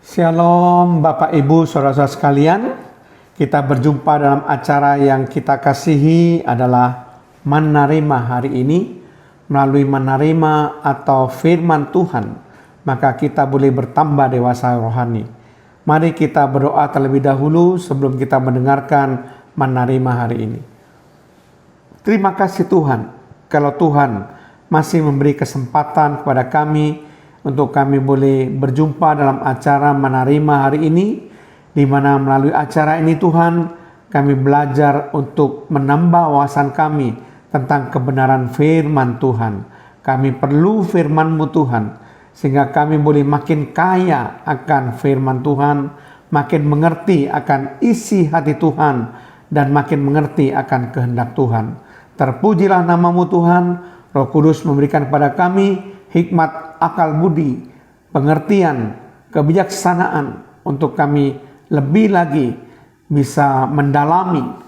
Shalom Bapak Ibu Saudara-saudara sekalian. Kita berjumpa dalam acara yang kita kasihi adalah menerima hari ini. Melalui menerima atau firman Tuhan, maka kita boleh bertambah dewasa rohani. Mari kita berdoa terlebih dahulu sebelum kita mendengarkan menerima hari ini. Terima kasih Tuhan, kalau Tuhan masih memberi kesempatan kepada kami untuk kami boleh berjumpa dalam acara menerima hari ini, di mana melalui acara ini Tuhan, kami belajar untuk menambah wawasan kami tentang kebenaran firman Tuhan. Kami perlu firman-Mu Tuhan, sehingga kami boleh makin kaya akan firman Tuhan, makin mengerti akan isi hati Tuhan, dan makin mengerti akan kehendak Tuhan. Terpujilah nama-Mu Tuhan. Roh Kudus memberikan kepada kami hikmat, akal budi, pengertian, kebijaksanaan untuk kami lebih lagi bisa mendalami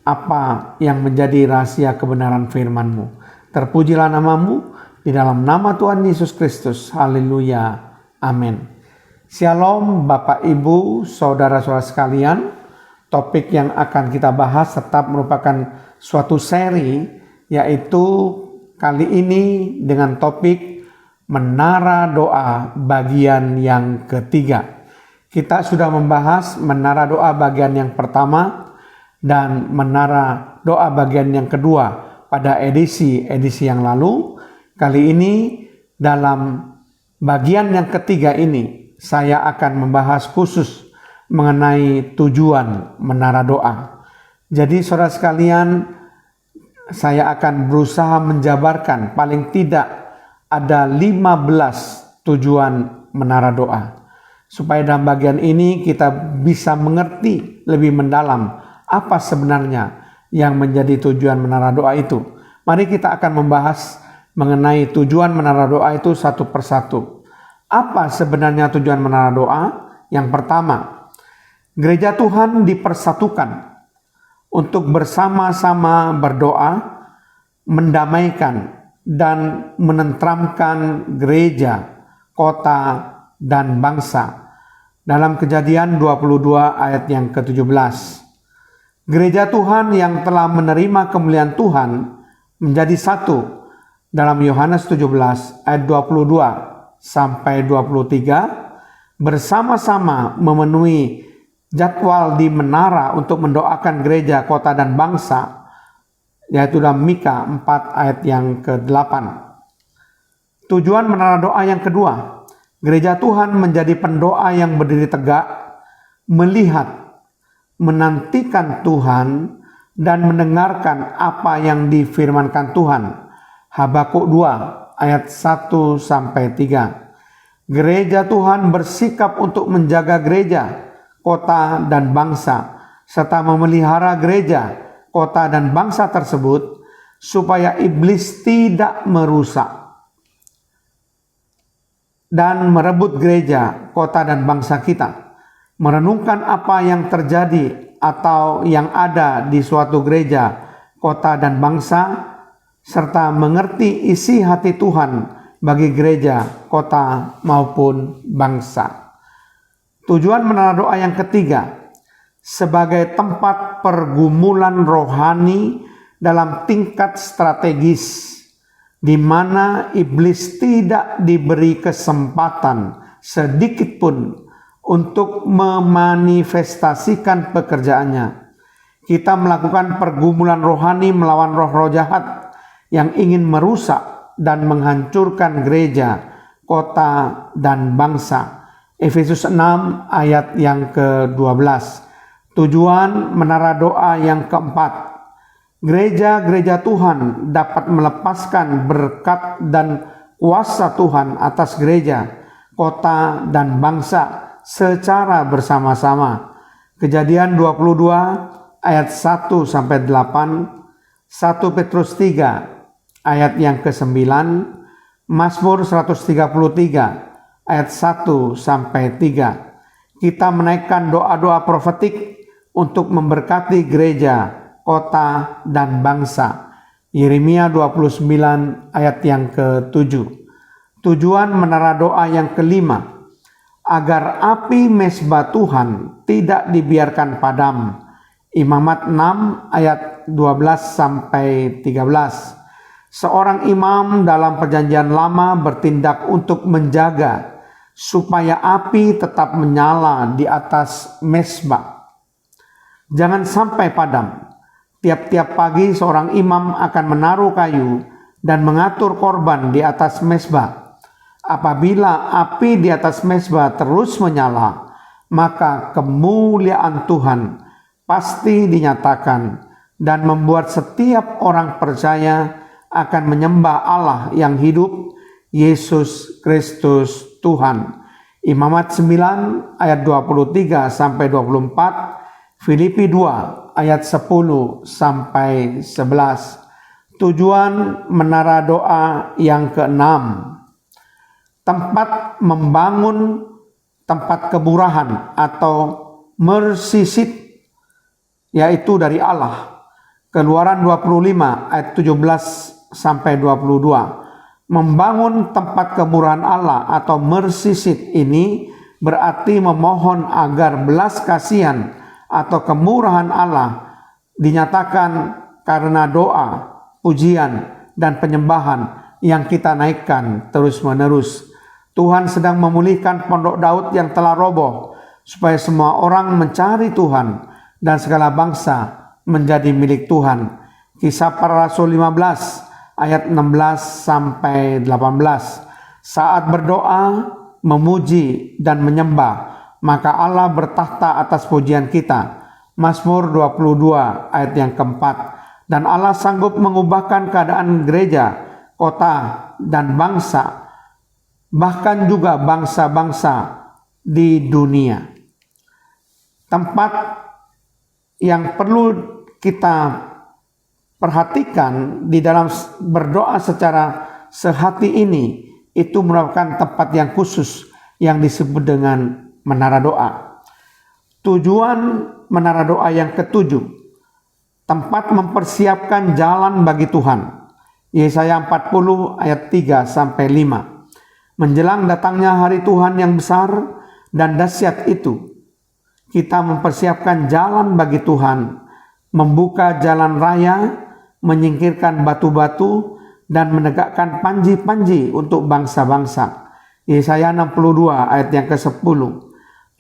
apa yang menjadi rahasia kebenaran firman-Mu. Terpujilah nama-Mu di dalam nama Tuhan Yesus Kristus. Haleluya. Amin. Shalom Bapak Ibu Saudara-saudara sekalian. Topik yang akan kita bahas tetap merupakan suatu seri, yaitu kali ini dengan topik Menara Doa bagian yang ketiga. Kita sudah membahas Menara Doa bagian yang pertama dan Menara Doa bagian yang kedua pada edisi yang lalu. Kali ini dalam bagian yang ketiga ini saya akan membahas khusus mengenai tujuan Menara Doa. Jadi saudara sekalian, saya akan berusaha menjabarkan paling tidak ada 15 tujuan menara doa. Supaya dalam bagian ini kita bisa mengerti lebih mendalam apa sebenarnya yang menjadi tujuan menara doa itu. Mari kita akan membahas mengenai tujuan menara doa itu satu persatu. Apa sebenarnya tujuan menara doa? Yang pertama, gereja Tuhan dipersatukan untuk bersama-sama berdoa, mendamaikan dan menenteramkan gereja, kota, dan bangsa. Dalam Kejadian 22 ayat yang ke-17. Gereja Tuhan yang telah menerima kemuliaan Tuhan menjadi satu. Dalam Yohanes 17 ayat 22 sampai 23, bersama-sama memenuhi jadwal di menara untuk mendoakan gereja, kota, dan bangsa, yaitu dalam Mika 4 ayat yang ke-8. Tujuan menara doa yang kedua, gereja Tuhan menjadi pendoa yang berdiri tegak, melihat, menantikan Tuhan, dan mendengarkan apa yang difirmankan Tuhan. Habakuk 2 ayat 1 sampai 3. Gereja Tuhan bersikap untuk menjaga gereja, kota, dan bangsa, serta memelihara gereja, kota, dan bangsa tersebut supaya iblis tidak merusak dan merebut gereja, kota, dan bangsa kita. Merenungkan apa yang terjadi atau yang ada di suatu gereja, kota, dan bangsa, serta mengerti isi hati Tuhan bagi gereja, kota, maupun bangsa. Tujuan menara doa yang ketiga, sebagai tempat pergumulan rohani dalam tingkat strategis, di mana iblis tidak diberi kesempatan sedikit pun untuk memanifestasikan pekerjaannya. Kita melakukan pergumulan rohani melawan roh-roh jahat yang ingin merusak dan menghancurkan gereja, kota, dan bangsa. Efesus 6 ayat yang ke-12. Tujuan menara doa yang keempat, gereja-gereja Tuhan dapat melepaskan berkat dan kuasa Tuhan atas gereja, kota, dan bangsa secara bersama-sama. Kejadian 22 ayat 1 sampai 8, 1 Petrus 3 ayat yang ke-9, Mazmur 133 ayat 1 sampai 3. Kita menaikkan doa-doa profetik untuk memberkati gereja, kota, dan bangsa. Yeremia 29 ayat yang ke-7. Tujuan menara doa yang kelima, agar api mezbah Tuhan tidak dibiarkan padam. Imamat 6 ayat 12 sampai 13. Seorang imam dalam perjanjian lama bertindak untuk menjaga supaya api tetap menyala di atas mezbah. Jangan sampai padam. Tiap-tiap pagi seorang imam akan menaruh kayu dan mengatur korban di atas mezbah. Apabila api di atas mezbah terus menyala, maka kemuliaan Tuhan pasti dinyatakan dan membuat setiap orang percaya akan menyembah Allah yang hidup, Yesus Kristus Tuhan. Imamat 9 ayat 23 sampai 24, Filipi 2 ayat 10 sampai 11. Tujuan menara doa yang keenam, tempat membangun tempat kemurahan atau mercy seat, yaitu dari Allah. Keluaran 25 ayat 17 sampai 22. Membangun tempat kemurahan Allah atau mercy seat ini berarti memohon agar belas kasihan atau kemurahan Allah dinyatakan karena doa, pujian, dan penyembahan yang kita naikkan terus-menerus. Tuhan sedang memulihkan pondok Daud yang telah roboh supaya semua orang mencari Tuhan dan segala bangsa menjadi milik Tuhan. Kisah Para Rasul 15 ayat 16 sampai 18. Saat berdoa, memuji dan menyembah, maka Allah bertahta atas pujian kita. Mazmur 22 ayat yang keempat. Dan Allah sanggup mengubahkan keadaan gereja, kota, dan bangsa, bahkan juga bangsa-bangsa di dunia. Tempat yang perlu kita perhatikan di dalam berdoa secara sehati ini, itu merupakan tempat yang khusus yang disebut dengan menara doa. Tujuan menara doa yang ketujuh, tempat mempersiapkan jalan bagi Tuhan. Yesaya 40 ayat 3 sampai 5. Menjelang datangnya hari Tuhan yang besar dan dahsyat itu, kita mempersiapkan jalan bagi Tuhan, membuka jalan raya, menyingkirkan batu-batu, dan menegakkan panji-panji untuk bangsa-bangsa. Yesaya 62 ayat yang ke-10.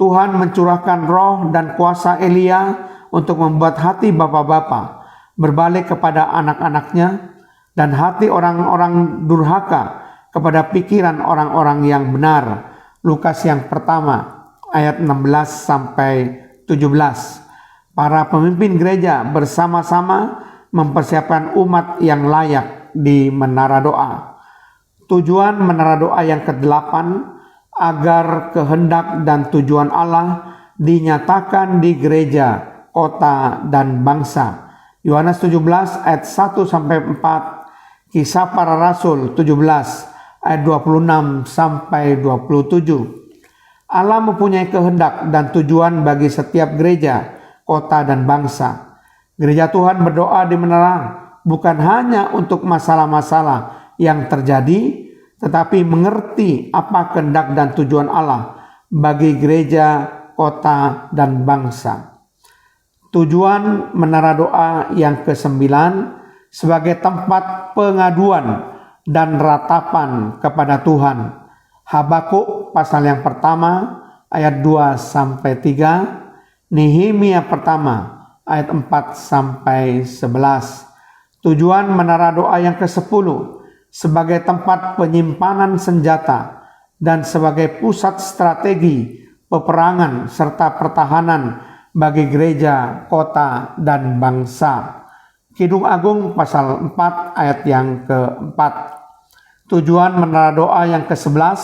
Tuhan mencurahkan roh dan kuasa Elia untuk membuat hati bapa-bapa berbalik kepada anak-anaknya dan hati orang-orang durhaka kepada pikiran orang-orang yang benar. Lukas yang pertama ayat 16 sampai 17. Para pemimpin gereja bersama-sama mempersiapkan umat yang layak di menara doa. Tujuan menara doa yang ke-8, agar kehendak dan tujuan Allah dinyatakan di gereja, kota, dan bangsa. Yohanes 17 ayat 1 sampai 4, Kisah Para Rasul 17 ayat 26 sampai 27. Allah mempunyai kehendak dan tujuan bagi setiap gereja, kota, dan bangsa. Gereja Tuhan berdoa di menara bukan hanya untuk masalah-masalah yang terjadi, tetapi mengerti apa kehendak dan tujuan Allah bagi gereja, kota, dan bangsa. Tujuan menara doa yang ke-9 sebagai tempat pengaduan dan ratapan kepada Tuhan. Habakuk pasal yang pertama ayat 2 sampai 3, Nehemia pertama ayat 4 sampai 11. Tujuan menara doa yang ke-10 sebagai tempat penyimpanan senjata dan sebagai pusat strategi peperangan serta pertahanan bagi gereja, kota, dan bangsa. Kidung Agung pasal 4 ayat yang ke-4. Tujuan menara doa yang ke-11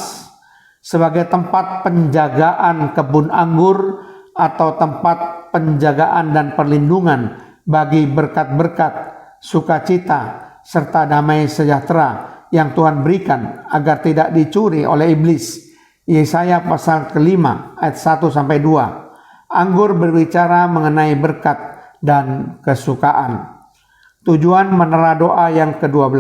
sebagai tempat penjagaan kebun anggur atau tempat penjagaan dan perlindungan bagi berkat-berkat, sukacita, serta damai sejahtera yang Tuhan berikan agar tidak dicuri oleh iblis. Yesaya pasal ke-5 ayat 1 sampai 2. Anggur berbicara mengenai berkat dan kesukaan. Tujuan menara doa yang ke-12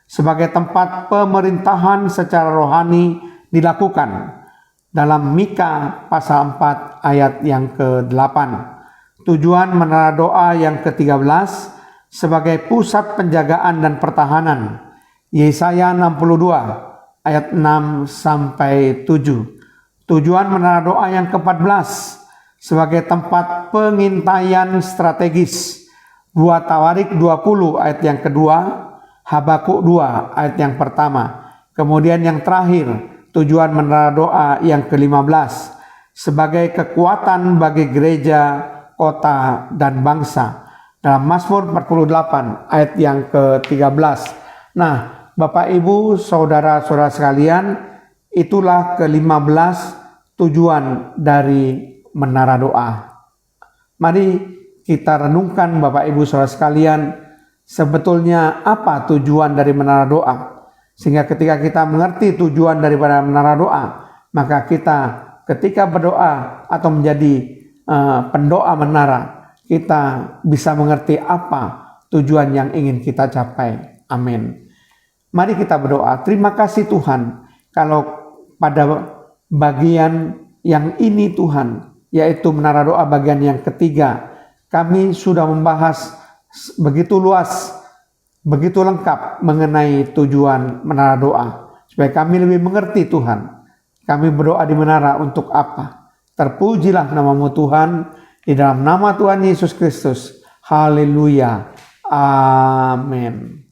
sebagai tempat pemerintahan secara rohani dilakukan dalam Mika pasal 4 ayat yang ke-8. Tujuan menara doa yang ke-13 sebagai pusat penjagaan dan pertahanan. Yesaya 62 ayat 6 sampai 7. Tujuan menara doa yang ke-14 sebagai tempat pengintaian strategis. Buat Tawarik 20 ayat yang kedua, Habakuk 2 ayat yang pertama. Kemudian yang terakhir, tujuan menara doa yang ke-15 sebagai kekuatan bagi gereja, kota, dan bangsa. Dalam Mazmur 48 ayat yang ke-13. Nah, Bapak Ibu, saudara-saudara sekalian, itulah ke-15 tujuan dari menara doa. Mari kita renungkan Bapak Ibu saudara sekalian, sebetulnya apa tujuan dari menara doa? Sehingga ketika kita mengerti tujuan daripada menara doa, maka kita ketika berdoa atau menjadi pendoa menara, kita bisa mengerti apa tujuan yang ingin kita capai. Amin. Mari kita berdoa. Terima kasih Tuhan, kalau pada bagian yang ini Tuhan, yaitu menara doa bagian yang ketiga, kami sudah membahas begitu luas, begitu lengkap mengenai tujuan menara doa. Supaya kami lebih mengerti Tuhan, kami berdoa di menara untuk apa? Terpujilah nama-Mu Tuhan, di dalam nama Tuhan Yesus Kristus. Haleluya. Amin.